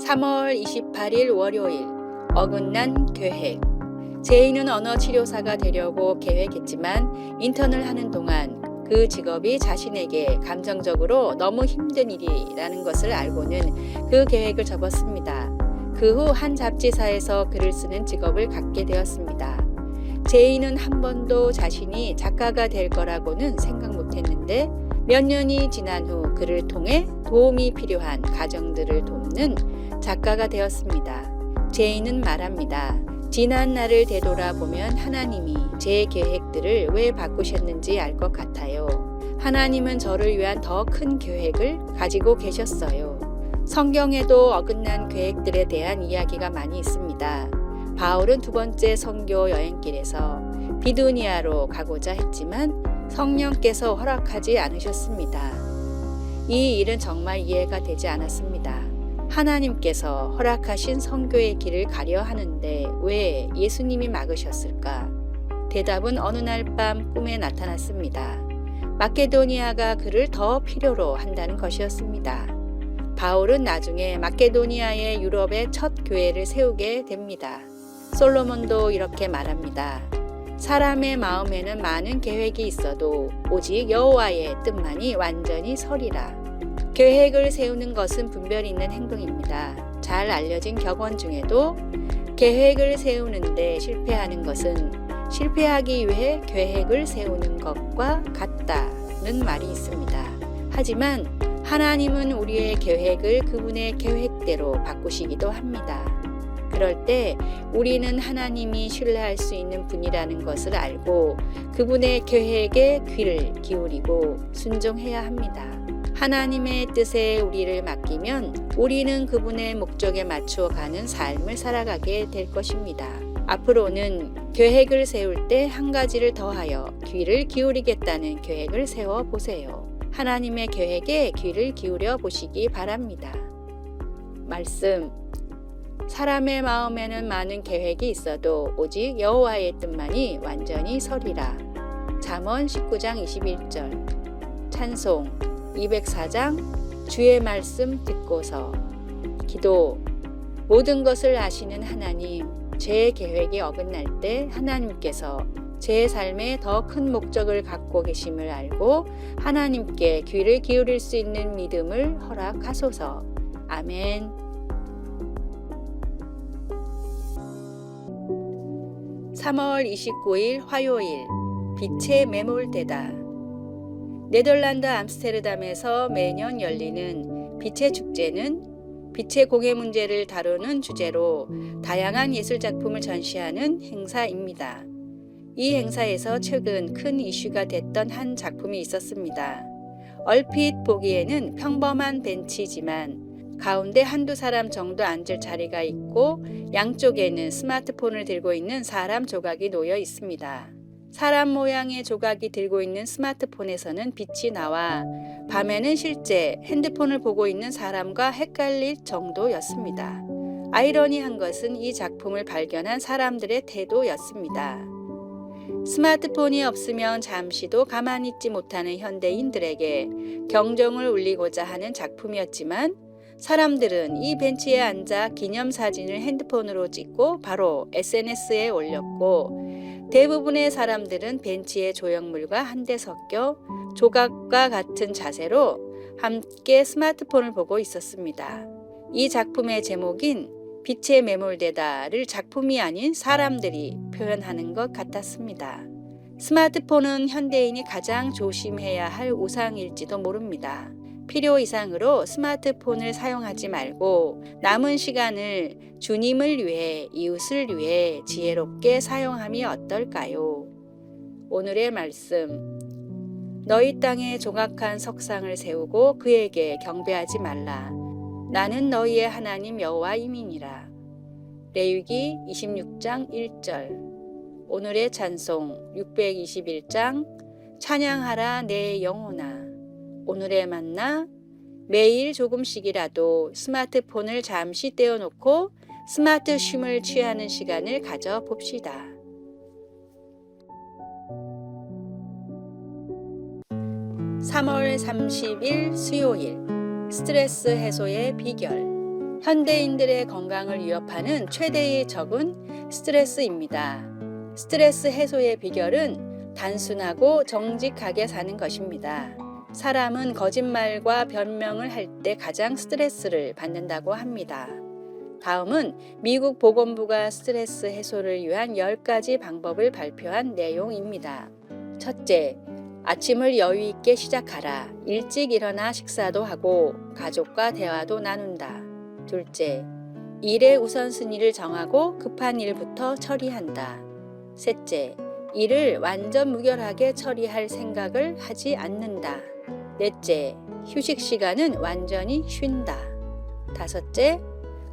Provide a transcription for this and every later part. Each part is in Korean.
3월 28일 월요일 어긋난 계획. 제이는 언어치료사가 되려고 계획했지만 인턴을 하는 동안 그 직업이 자신에게 감정적으로 너무 힘든 일이라는 것을 알고는 그 계획을 접었습니다. 그 후 한 잡지사에서 글을 쓰는 직업을 갖게 되었습니다. 제이는 한 번도 자신이 작가가 될 거라고는 생각 못했는데 몇 년이 지난 후 그를 통해 도움이 필요한 가정들을 돕는 작가가 되었습니다. 제이는 말합니다. 지난 날을 되돌아보면 하나님이 제 계획들을 왜 바꾸셨는지 알 것 같아요. 하나님은 저를 위한 더 큰 계획을 가지고 계셨어요. 성경에도 어긋난 계획들에 대한 이야기가 많이 있습니다. 바울은 두 번째 선교 여행길에서 비두니아로 가고자 했지만 성령께서 허락하지 않으셨습니다. 이 일은 정말 이해가 되지 않았습니다. 하나님께서 허락하신 선교의 길을 가려 하는데 왜 예수님이 막으셨을까? 대답은 어느 날 밤 꿈에 나타났습니다. 마케도니아가 그를 더 필요로 한다는 것이었습니다. 바울은 나중에 마케도니아의 유럽의 첫 교회를 세우게 됩니다. 솔로몬도 이렇게 말합니다. 사람의 마음에는 많은 계획이 있어도 오직 여호와의 뜻만이 완전히 서리라. 계획을 세우는 것은 분별 있는 행동입니다. 잘 알려진 격언 중에도 계획을 세우는데 실패하는 것은 실패하기 위해 계획을 세우는 것과 같다는 말이 있습니다. 하지만 하나님은 우리의 계획을 그분의 계획대로 바꾸시기도 합니다. 그럴 때 우리는 하나님이 신뢰할 수 있는 분이라는 것을 알고 그분의 계획에 귀를 기울이고 순종해야 합니다. 하나님의 뜻에 우리를 맡기면 우리는 그분의 목적에 맞추어 가는 삶을 살아가게 될 것입니다. 앞으로는 계획을 세울 때 한 가지를 더하여 귀를 기울이겠다는 계획을 세워 보세요. 하나님의 계획에 귀를 기울여 보시기 바랍니다. 말씀. 사람의 마음에는 많은 계획이 있어도 오직 여호와의 뜻만이 완전히 서리라. 잠언 19장 21절. 찬송 204장 주의 말씀 듣고서. 기도. 모든 것을 아시는 하나님, 제 계획이 어긋날 때 하나님께서 제 삶에 더 큰 목적을 갖고 계심을 알고 하나님께 귀를 기울일 수 있는 믿음을 허락하소서. 아멘. 3월 29일 화요일 빛의 매몰되다. 네덜란드 암스테르담에서 매년 열리는 빛의 축제는 빛의 공해 문제를 다루는 주제로 다양한 예술 작품을 전시하는 행사입니다. 이 행사에서 최근 큰 이슈가 됐던 한 작품이 있었습니다. 얼핏 보기에는 평범한 벤치지만 가운데 한두 사람 정도 앉을 자리가 있고 양쪽에는 스마트폰을 들고 있는 사람 조각이 놓여 있습니다. 사람 모양의 조각이 들고 있는 스마트폰에서는 빛이 나와 밤에는 실제 핸드폰을 보고 있는 사람과 헷갈릴 정도였습니다. 아이러니한 것은 이 작품을 발견한 사람들의 태도였습니다. 스마트폰이 없으면 잠시도 가만히 있지 못하는 현대인들에게 경종을 울리고자 하는 작품이었지만 사람들은 이 벤치에 앉아 기념사진을 핸드폰으로 찍고 바로 SNS에 올렸고 대부분의 사람들은 벤치의 조형물과 한데 섞여 조각과 같은 자세로 함께 스마트폰을 보고 있었습니다. 이 작품의 제목인 빛에 매몰되다를 작품이 아닌 사람들이 표현하는 것 같았습니다. 스마트폰은 현대인이 가장 조심해야 할 우상일지도 모릅니다. 필요 이상으로 스마트폰을 사용하지 말고 남은 시간을 주님을 위해 이웃을 위해 지혜롭게 사용함이 어떨까요? 오늘의 말씀. 너희 땅에 조각한 석상을 세우고 그에게 경배하지 말라. 나는 너희의 하나님 여호와임이니라. 레위기 26장 1절. 오늘의 찬송 621장 찬양하라 내 영혼아. 오늘의 만나. 매일 조금씩이라도 스마트폰을 잠시 떼어놓고 스마트 쉼을 취하는 시간을 가져봅시다. 3월 30일 수요일 스트레스 해소의 비결. 현대인들의 건강을 위협하는 최대의 적은 스트레스입니다. 스트레스 해소의 비결은 단순하고 정직하게 사는 것입니다. 사람은 거짓말과 변명을 할 때 가장 스트레스를 받는다고 합니다. 다음은 미국 보건부가 스트레스 해소를 위한 10가지 방법을 발표한 내용입니다. 첫째, 아침을 여유 있게 시작하라. 일찍 일어나 식사도 하고 가족과 대화도 나눈다. 둘째, 일의 우선순위를 정하고 급한 일부터 처리한다. 셋째, 일을 완전 무결하게 처리할 생각을 하지 않는다. 넷째, 휴식 시간은 완전히 쉰다. 다섯째,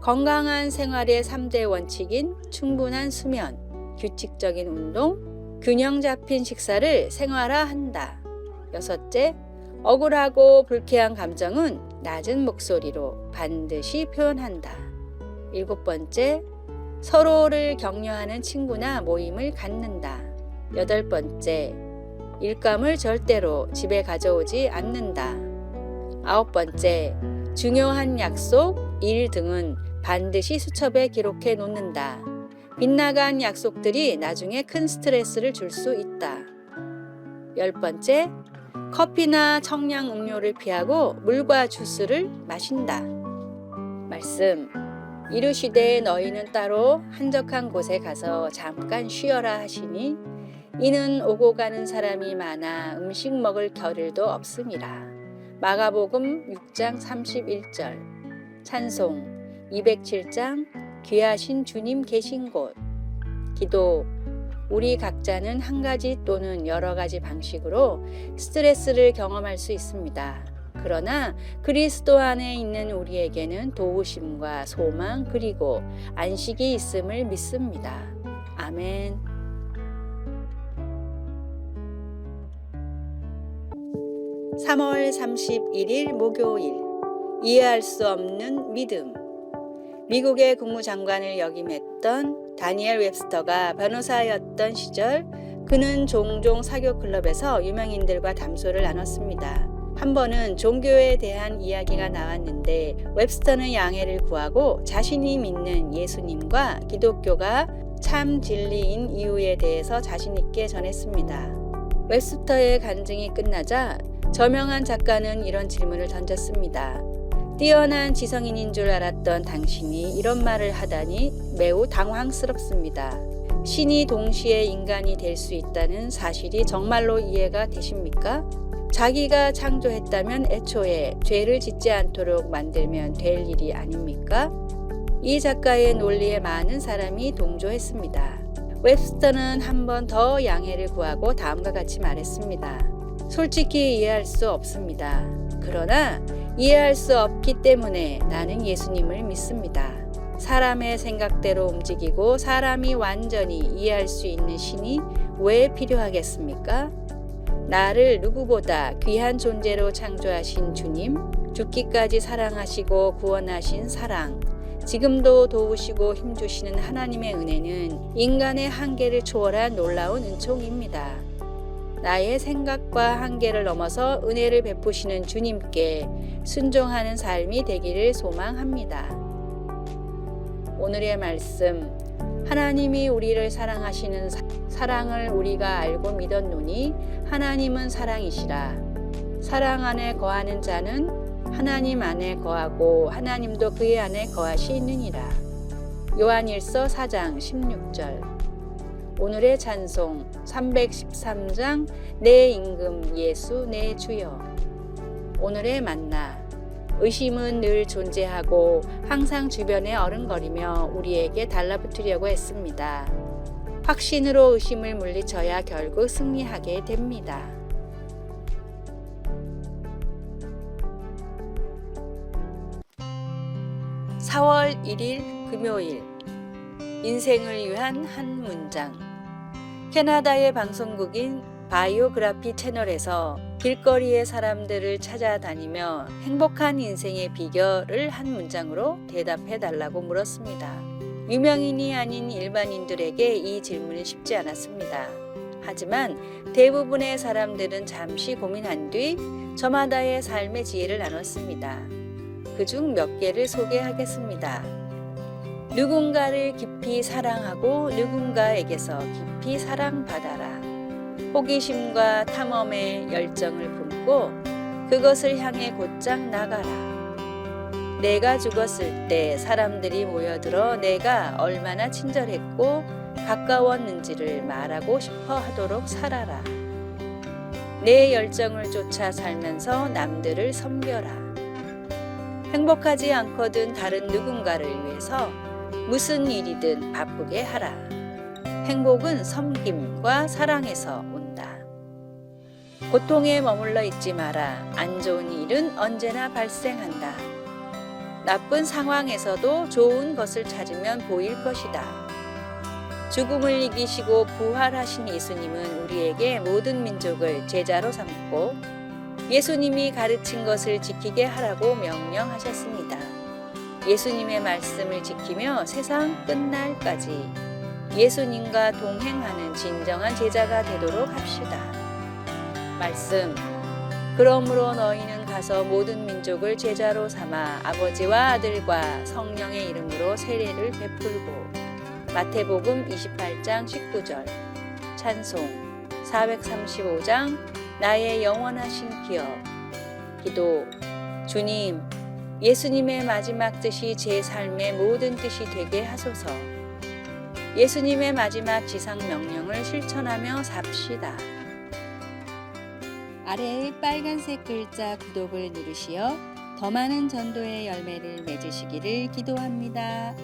건강한 생활의 3대 원칙인 충분한 수면, 규칙적인 운동, 균형 잡힌 식사를 생활화한다. 여섯째, 억울하고 불쾌한 감정은 낮은 목소리로 반드시 표현한다. 일곱 번째, 서로를 격려하는 친구나 모임을 갖는다. 여덟 번째, 일감을 절대로 집에 가져오지 않는다. 아홉 번째, 중요한 약속, 일 등은 반드시 수첩에 기록해 놓는다. 빗나간 약속들이 나중에 큰 스트레스를 줄 수 있다. 열 번째, 커피나 청량 음료를 피하고 물과 주스를 마신다. 말씀, 이르시되 너희는 따로 한적한 곳에 가서 잠깐 쉬어라 하시니 이는 오고 가는 사람이 많아 음식 먹을 겨를도 없음이라. 마가복음 6장 31절. 찬송 207장 귀하신 주님 계신 곳. 기도, 우리 각자는 한 가지 또는 여러 가지 방식으로 스트레스를 경험할 수 있습니다. 그러나 그리스도 안에 있는 우리에게는 도우심과 소망 그리고 안식이 있음을 믿습니다. 아멘. (3월 31일) 목요일. 이해할 수 없는 믿음. 미국의 국무장관을 역임했던 다니엘 웹스터가 변호사였던 시절 그는 종종 사교 클럽에서 유명인들과 담소를 나눴습니다. 한 번은 종교에 대한 이야기가 나왔는데 웹스터는 양해를 구하고 자신이 믿는 예수님과 기독교가 참 진리인 이유에 대해서 자신 있게 전했습니다. 웹스터의 간증이 끝나자 저명한 작가는 이런 질문을 던졌습니다. 뛰어난 지성인인 줄 알았던 당신이 이런 말을 하다니 매우 당황스럽습니다. 신이 동시에 인간이 될 수 있다는 사실이 정말로 이해가 되십니까? 자기가 창조했다면 애초에 죄를 짓지 않도록 만들면 될 일이 아닙니까? 이 작가의 논리에 많은 사람이 동조했습니다. 웹스터는 한 번 더 양해를 구하고 다음과 같이 말했습니다. 솔직히 이해할 수 없습니다. 그러나 이해할 수 없기 때문에 나는 예수님을 믿습니다. 사람의 생각대로 움직이고 사람이 완전히 이해할 수 있는 신이 왜 필요하겠습니까? 나를 누구보다 귀한 존재로 창조하신 주님, 죽기까지 사랑하시고 구원하신 사랑, 지금도 도우시고 힘주시는 하나님의 은혜는 인간의 한계를 초월한 놀라운 은총입니다. 나의 생각과 한계를 넘어서 은혜를 베푸시는 주님께 순종하는 삶이 되기를 소망합니다. 오늘의 말씀, 하나님이 우리를 사랑하시는 사랑을 우리가 알고 믿었노니 하나님은 사랑이시라. 사랑 안에 거하는 자는 하나님 안에 거하고 하나님도 그의 안에 거하시느니라. 요한일서 4장 16절. 오늘의 찬송 313장 내 임금 예수 내 주여. 오늘의 만나, 의심은 늘 존재하고 항상 주변에 어른거리며 우리에게 달라붙으려고 했습니다. 확신으로 의심을 물리쳐야 결국 승리하게 됩니다. (4월 1일) 금요일. 인생을 위한 한 문장. 캐나다의 방송국인 바이오그라피 채널에서 길거리의 사람들을 찾아다니며 행복한 인생의 비결을 한 문장으로 대답해 달라고 물었습니다. 유명인이 아닌 일반인들에게 이 질문은 쉽지 않았습니다. 하지만 대부분의 사람들은 잠시 고민한 뒤 저마다의 삶의 지혜를 나눴습니다. 그중 몇 개를 소개하겠습니다. 누군가를 깊이 사랑하고 누군가에게서 깊이 사랑받아라. 호기심과 탐험의 열정을 품고 그것을 향해 곧장 나가라. 내가 죽었을 때 사람들이 모여들어 내가 얼마나 친절했고 가까웠는지를 말하고 싶어 하도록 살아라. 내 열정을 쫓아 살면서 남들을 섬겨라. 행복하지 않거든 다른 누군가를 위해서 무슨 일이든 바쁘게 하라. 행복은 섬김과 사랑에서 온다. 고통에 머물러 있지 마라. 안 좋은 일은 언제나 발생한다. 나쁜 상황에서도 좋은 것을 찾으면 보일 것이다. 죽음을 이기시고 부활하신 예수님은 우리에게 모든 민족을 제자로 삼고 예수님이 가르친 것을 지키게 하라고 명령하셨습니다. 예수님의 말씀을 지키며 세상 끝날까지 예수님과 동행하는 진정한 제자가 되도록 합시다. 말씀. 그러므로 너희는 가서 모든 민족을 제자로 삼아 아버지와 아들과 성령의 이름으로 세례를 베풀고 마태복음 28장 19절 찬송 435장 나의 영원하신 기업 기도 주님 예수님의 마지막 뜻이 제 삶의 모든 뜻이 되게 하소서. 예수님의 마지막 지상 명령을 실천하며 삽시다. 아래의 빨간색 글자 구독을 누르시어 더 많은 전도의 열매를 맺으시기를 기도합니다.